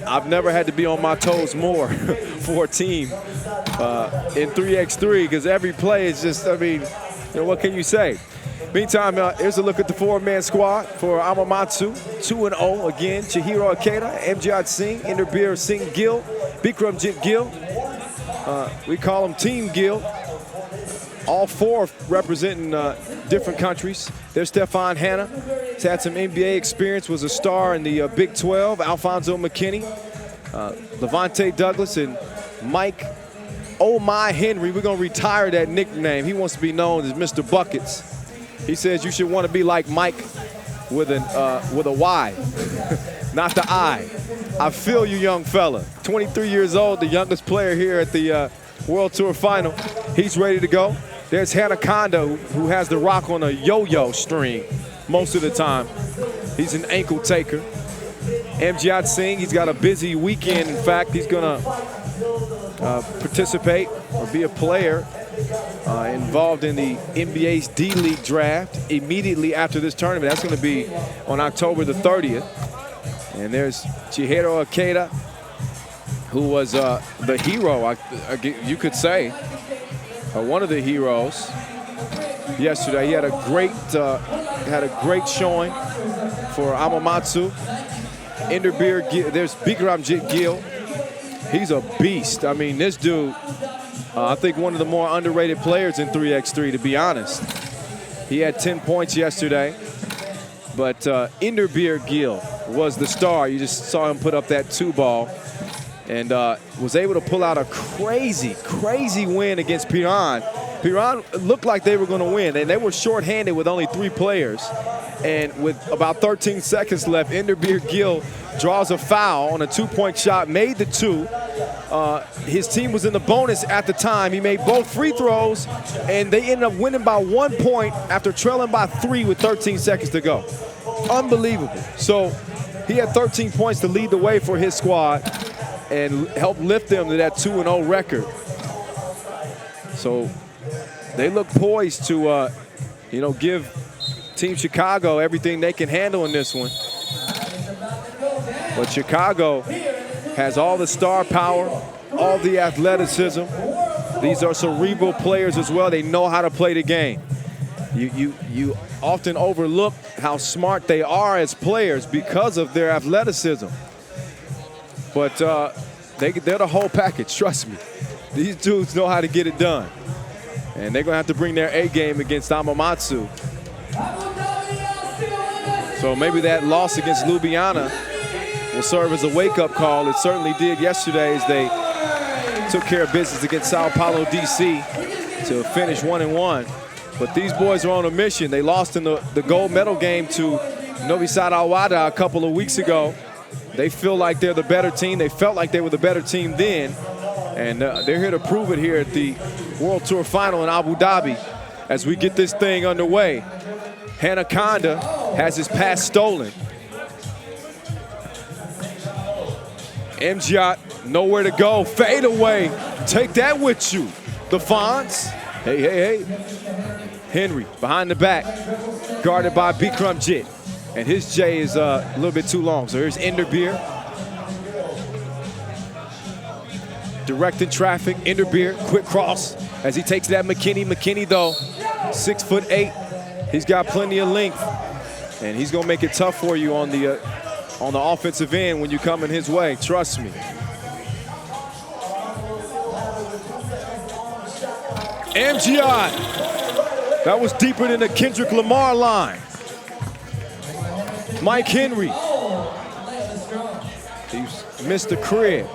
I've never had to be on my toes more for a team in 3x3 because every play is just, I mean, what can you say? Meantime, here's a look at the four-man squad for Hamamatsu. 2-0 again. Chihiro Ikeda, Amjad Singh, Inderbir Singh Gill, Bikramjit Gill. We call them Team Gill. All four representing different countries. There's Stefan Hanna. He's had some NBA experience, was a star in the Big 12. Alfonso McKinney, Levante Douglas, and Mike Oh My Henry. We're going to retire that nickname. He wants to be known as Mr. Buckets. He says you should want to be like Mike with a Y, not the I. I feel you, young fella. 23 years old, the youngest player here at the World Tour Final. He's ready to go. There's Hanaconda, who has the rock on a yo-yo string most of the time. He's an ankle taker. Amjad Singh, he's got a busy weekend. In fact, he's going to participate or be a player involved in the NBA's D-League draft immediately after this tournament. That's going to be on October the 30th. And there's Chihiro Ikeda, who was the hero, you could say, one of the heroes yesterday. He had a great showing for Hamamatsu. Inderbir, there's Bikramjit Gill. He's a beast. I mean, this dude, I think one of the more underrated players in 3x3, to be honest. He had 10 points yesterday, but Inderbir Gill was the star. You just saw him put up that 2-ball and was able to pull out a crazy win against Piran. Piran looked like they were going to win, and they were shorthanded with only 3 players. And with about 13 seconds left, Inderbir Gill draws a foul on a 2-point shot, made the 2. His team was in the bonus at the time. He made both free throws, and they ended up winning by 1 point after trailing by 3 with 13 seconds to go. Unbelievable. So he had 13 points to lead the way for his squad and help lift them to that 2-0 record. So they look poised to, give Team Chicago everything they can handle in this one. But Chicago has all the star power, all the athleticism. These are cerebral players as well. They know how to play the game. You often overlook how smart they are as players because of their athleticism. But they're the whole package, trust me. These dudes know how to get it done. And they're going to have to bring their A game against Hamamatsu. So maybe that loss against Ljubljana will serve as a wake-up call. It certainly did yesterday as they took care of business against Sao Paulo, DC to finish 1-1. But these boys are on a mission. They lost in the gold medal game to Novi Sad Wahda a couple of weeks ago. They feel like they're the better team. They felt like they were the better team then. And they're here to prove it here at the World Tour Final in Abu Dhabi as we get this thing underway. Hanaconda has his pass stolen. Amjad, nowhere to go. Fade away. Take that with you. The Fonz. Hey. Henry behind the back, guarded by Bikramjit. And his J is a little bit too long. So here's Inderbir. Directing traffic. Inderbir, quick cross as he takes that McKinney. McKinney, though, 6'8". He's got plenty of length. And he's going to make it tough for you on the offensive end when you come in his way. Trust me. Amjad. That was deeper than the Kendrick Lamar line. Mike Henry. He's missed the crib.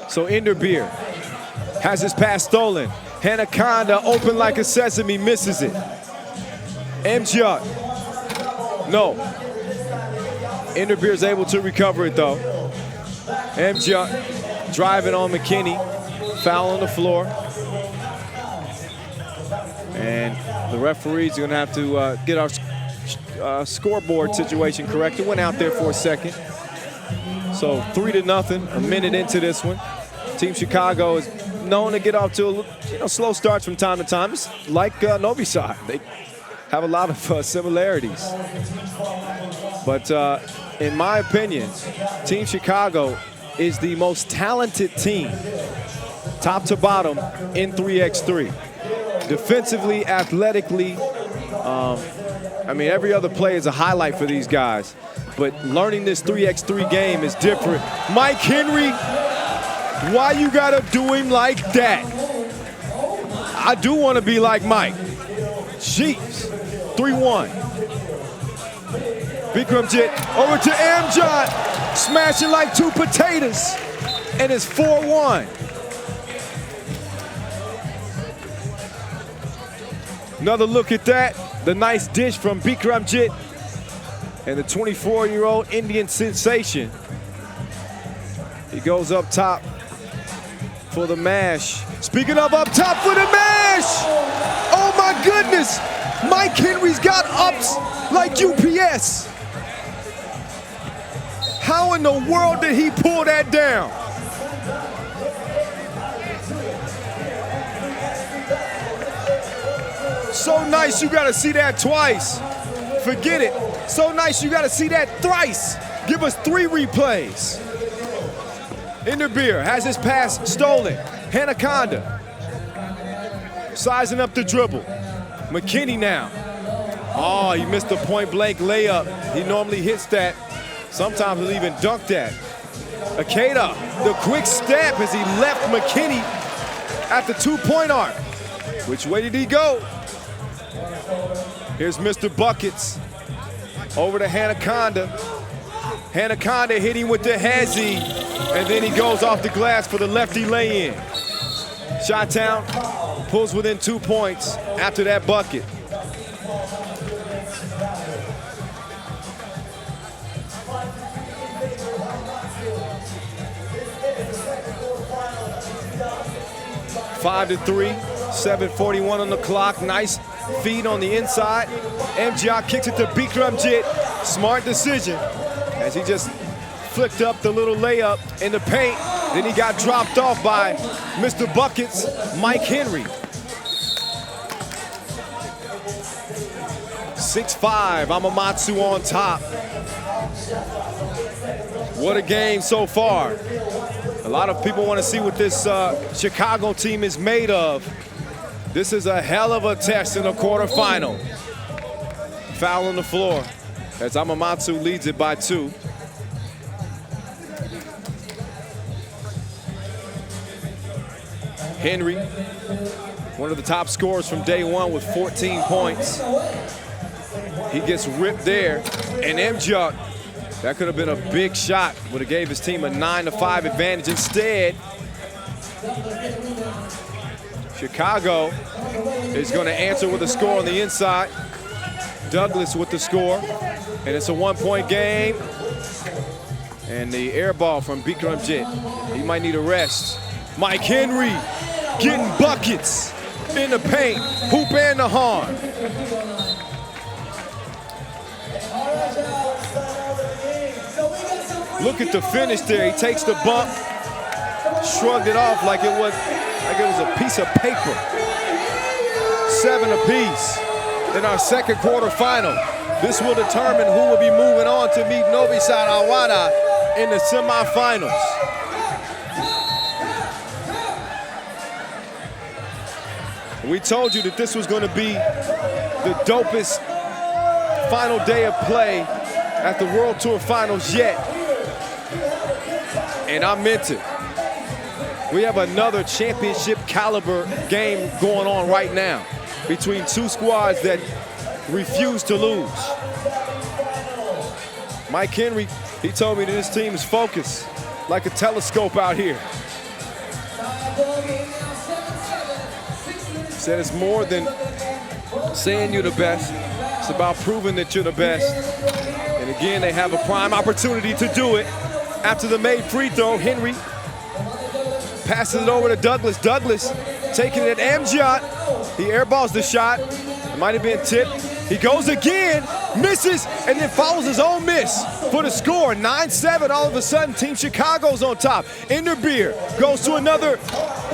So Inderbir has his pass stolen. Hanaconda open like a sesame, misses it. Amjad. No. Inderbir is able to recover it though. Amjad driving on McKinney. Foul on the floor. And the referees are going to have to get our scoreboard situation correct. It went out there for a second. So 3-0, a minute into this one. Team Chicago is known to get off to slow starts from time to time. It's like Novi Sad. They have a lot of similarities. But in my opinion, Team Chicago is the most talented team, top to bottom, in 3x3. Defensively, athletically, I mean, every other play is a highlight for these guys. But learning this 3x3 game is different. Mike Henry, why you gotta do him like that? I do want to be like Mike. Jeez. 3-1. Bikramjit over to Amjad. Smashing like two potatoes. And it's 4-1. Another look at that. The nice dish from Bikramjit. And the 24-year-old Indian sensation. He goes up top for the mash. Speaking of up top for the mash! Oh my goodness! Mike Henry's got ups like UPS. How in the world did he pull that down? So nice, you gotta see that twice. Forget it. So nice, you gotta see that thrice. Give us 3 replays. Inderbeer has his pass stolen. Hanaconda sizing up the dribble. McKinney now. Oh, he missed the point blank layup. He normally hits that. Sometimes he'll even dunk that. Akeda, the quick step as he left McKinney at the 2-point arc. Which way did he go? Here's Mr. Buckets over to Hanaconda. Hanaconda hitting with the hezzy, and then he goes off the glass for the lefty lay-in. Chi-Town pulls within 2 points after that bucket. Five to 3, 7:41 on the clock. Nice feed on the inside. MGR kicks it to Bikramjit. Smart decision as he just flicked up the little layup in the paint. Then he got dropped off by Mr. Buckets, Mike Henry. 6-5, Hamamatsu on top. What a game so far. A lot of people want to see what this Chicago team is made of. This is a hell of a test in a quarterfinal. Foul on the floor as Hamamatsu leads it by 2. Henry, one of the top scorers from day one with 14 points. He gets ripped there, and MJ, that could have been a big shot. Would have gave his team a 9-5 advantage. Instead, Chicago is going to answer with a score on the inside. Douglas with the score, and it's a 1-point game. And the air ball from Bikramjit. He might need a rest. Mike Henry getting buckets in the paint, hoop and the horn. Look at the finish there. He takes the bump, shrugged it off like it was a piece of paper. 7 apiece in our second quarter final. This will determine who will be moving on to meet Novi Wahda in the semifinals. We told you that this was going to be the dopest final day of play at the World Tour Finals yet. And I meant it. We have another championship caliber game going on right now between 2 squads that refuse to lose. Mike Henry, he told me that this team is focused like a telescope out here. Said it's more than saying you're the best. It's about proving that you're the best. And again, they have a prime opportunity to do it. After the made free throw, Henry passes it over to Douglas. Douglas taking it at Amjad. He airballs the shot. It might have been tipped. He goes again, misses, and then follows his own miss for the score. 9-7, all of a sudden, Team Chicago's on top. Inderbeer goes to another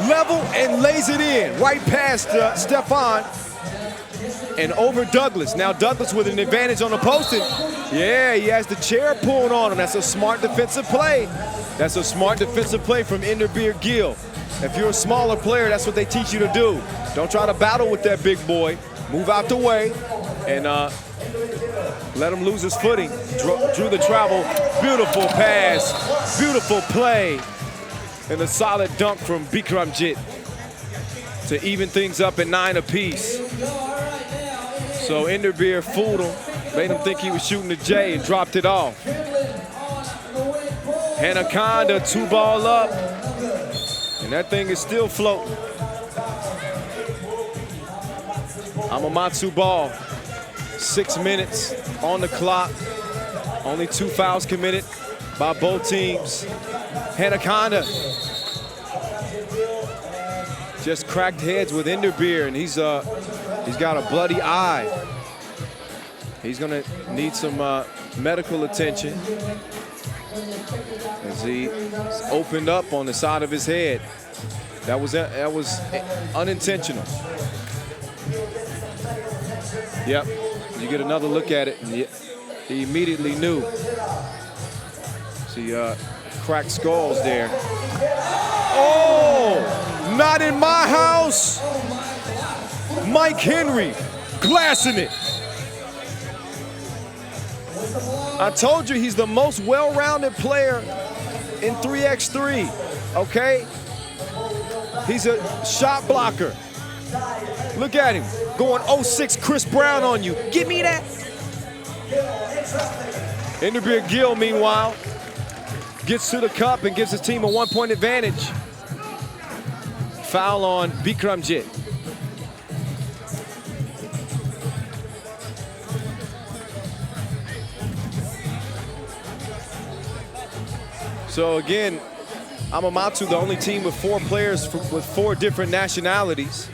level and lays it in. Right past Stefan. and over Douglas. Now Douglas with an advantage on the post. Yeah, he has the chair pulled on him. That's a smart defensive play. That's a smart defensive play from Inderbeer Gill. If you're a smaller player, that's what they teach you to do. Don't try to battle with that big boy. Move out the way and let him lose his footing. Drew the travel. Beautiful pass. Beautiful play. And a solid dunk from Bikramjit to even things up at 9 apiece. So Inderbeer fooled him, made him think he was shooting the J and dropped it off. Hanaconda 2-ball up, and that thing is still floating. Hamamatsu ball, 6 minutes on the clock. Only 2 fouls committed by both teams. Hanaconda just cracked heads with Inderbeer, and he's got a bloody eye. He's gonna need some medical attention as he opened up on the side of his head. That was unintentional. Yep, you get another look at it, and he immediately knew. See, cracked skulls there. Oh, not in my house. Mike Henry glassing it. I told you he's the most well-rounded player in 3x3, okay? He's a shot blocker. Look at him, going 0-6 Chris Brown on you. Give me that. Inderbeer Gill, meanwhile, gets to the cup and gives his team a 1-point advantage. Foul on Bikramjit. So again, Hamamatsu, the only team with 4 players with 4 different nationalities.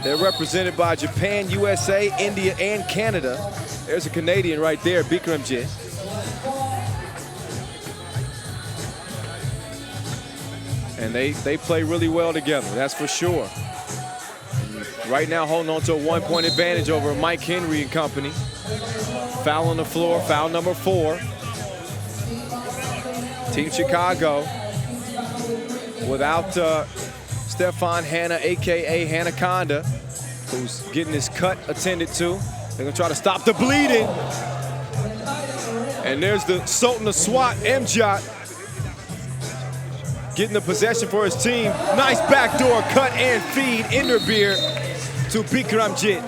They're represented by Japan, USA, India, and Canada. There's a Canadian right there, Bikramjit. And they play really well together, that's for sure. Right now holding on to a 1-point advantage over Mike Henry and company. Foul on the floor, foul number 4. Team Chicago without Stefan Hanna, AKA Hanaconda, who's getting his cut attended to. They're gonna try to stop the bleeding. And there's the Sultan of SWAT, Mjot, getting the possession for his team. Nice backdoor cut and feed, Inderbeer to Bikramjit.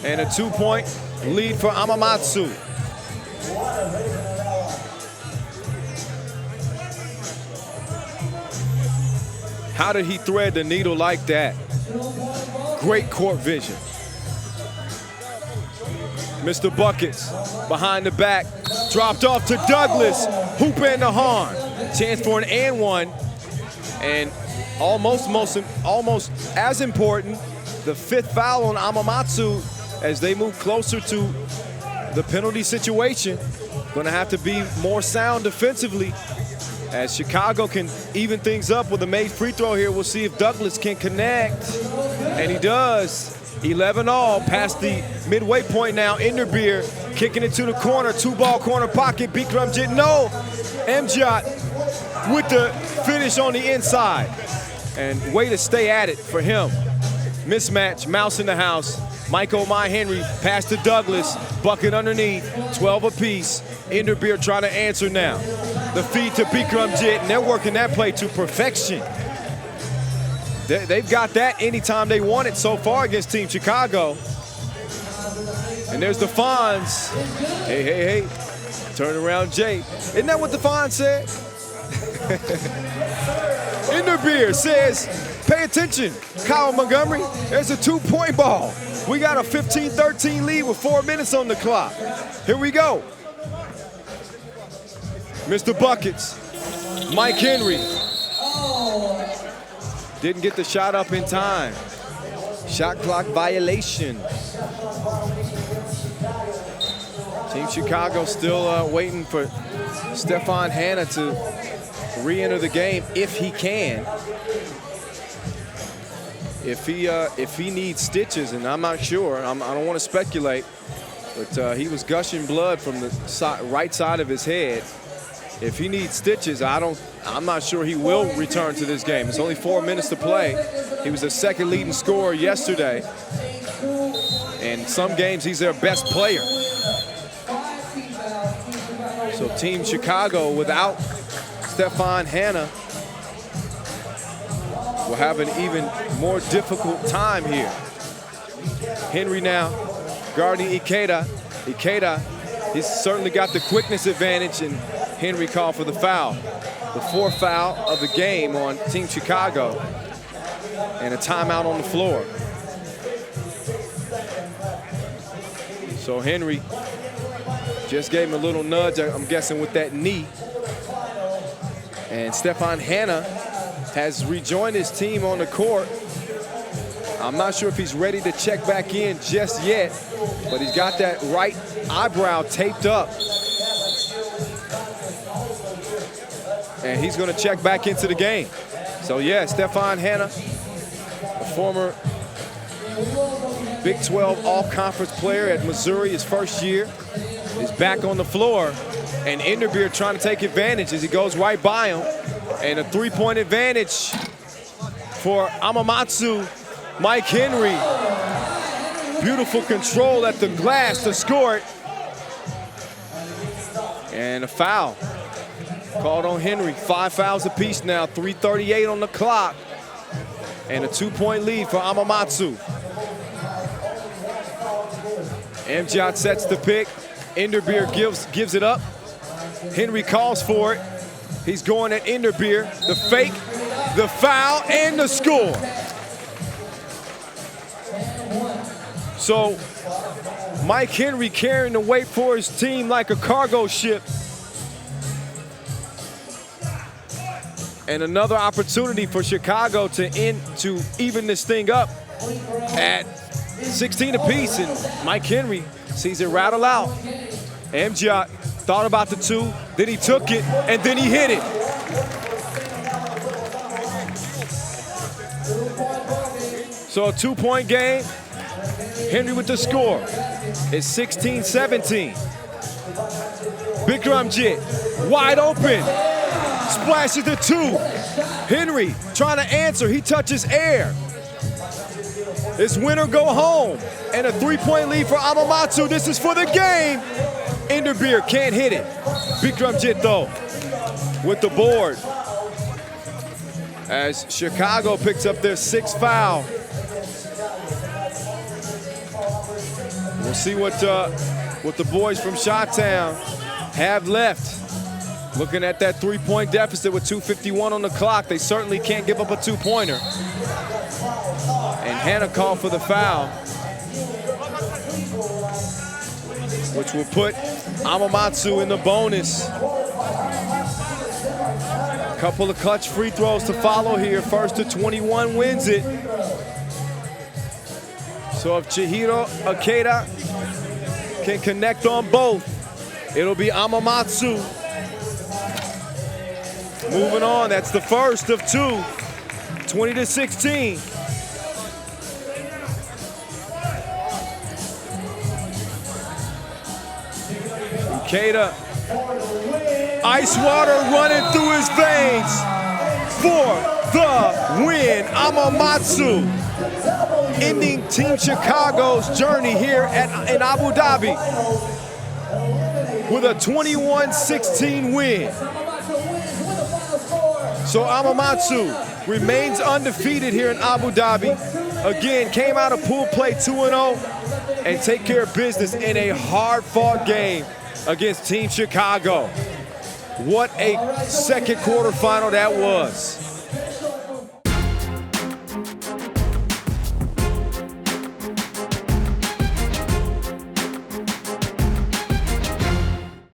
And a 2-point lead for Hamamatsu. How did he thread the needle like that? Great court vision. Mr. Buckets behind the back, dropped off to Douglas, hoop and the horn. Chance for an and one, and almost as important, the 5th foul on Hamamatsu as they move closer to the penalty situation. Gonna have to be more sound defensively as Chicago can even things up with a made free throw here. We'll see if Douglas can connect, and he does. 11 all, past the midway point now. Inderbeer kicking it to the corner, 2-ball corner pocket. Bikramjit, no. Mjot with the finish on the inside. And way to stay at it for him. Mismatch, mouse in the house. Michael Henry pass to Douglas, bucket underneath, 12 apiece. Inderbeer trying to answer now. The feed to Bikramjit, and they're working that play to perfection. They've got that anytime they want it so far against Team Chicago. And there's the Fonz. Hey, hey, hey. Turn around, Jay. Isn't that what the Fonz said? Inderbeer says, pay attention, Kyle Montgomery. There's a 2-point ball. We got a 15-13 lead with 4 minutes on the clock. Here we go. Mr. Buckets, Mike Henry. Didn't get the shot up in time. Shot clock violation. Team Chicago still waiting for Stefan Hanna to re-enter the game if he can. if he needs stitches, and I'm not sure, I don't want to speculate, but he was gushing blood from the right side of his head. If he needs stitches, I'm not sure he will return to this game. It's only 4 minutes to play. He was the second leading scorer yesterday. And some games, he's their best player. So Team Chicago, without Stefan Hanna, will have an even more difficult time here. Henry now guarding Ikeda. Ikeda, he's certainly got the quickness advantage, and Henry called for the foul. The fourth foul of the game on Team Chicago, and a timeout on the floor. So Henry just gave him a little nudge, I'm guessing, with that knee. And Stefan Hanna has rejoined his team on the court. I'm not sure if he's ready to check back in just yet, but he's got that right eyebrow taped up. And he's going to check back into the game. So yeah, Stefan Hanna, a former Big 12 all-conference player at Missouri, his first year, is back on the floor. And Inderbeer trying to take advantage as he goes right by him. And a three-point advantage for Hamamatsu. Mike Henry, beautiful control at the glass to score it. And a foul called on Henry. 5 fouls apiece now, 3:38 on the clock. And a 2-point lead for Hamamatsu. Amjad sets the pick. Inderbeer gives it up. Henry calls for it. He's going at Inderbeer. The fake, the foul, and the score. So Mike Henry carrying the weight for his team like a cargo ship. And another opportunity for Chicago to even this thing up at 16 apiece, and Mike Henry sees it rattle out. Amjad thought about the two, then he took it, and then he hit it. So a 2-point game. Henry with the score. It's 16-17. Bikramjit wide open. Splashes the two. Henry trying to answer. He touches air. It's win or go home. And a 3-point lead for Hamamatsu. This is for the game. Inderbeer can't hit it. Bikramjit, though, with the board. As Chicago picks up their 6th foul. We'll see what the boys from Chi-Town have left. Looking at that 3-point deficit with 2:51 on the clock, they certainly can't give up a 2-pointer. And Hanna called for the foul, which will put Hamamatsu in the bonus. A couple of clutch free throws to follow here. First to 21 wins it. So if Chihiro Ikeda can connect on both, it'll be Hamamatsu. Moving on, that's the first of two, 20-16. Ikeda, ice water running through his veins for the win. Hamamatsu ending Team Chicago's journey here in Abu Dhabi with a 21-16 win. So Hamamatsu remains undefeated here in Abu Dhabi. Again, came out of pool play 2-0 and take care of business in a hard-fought game against Team Chicago. What a second quarterfinal that was.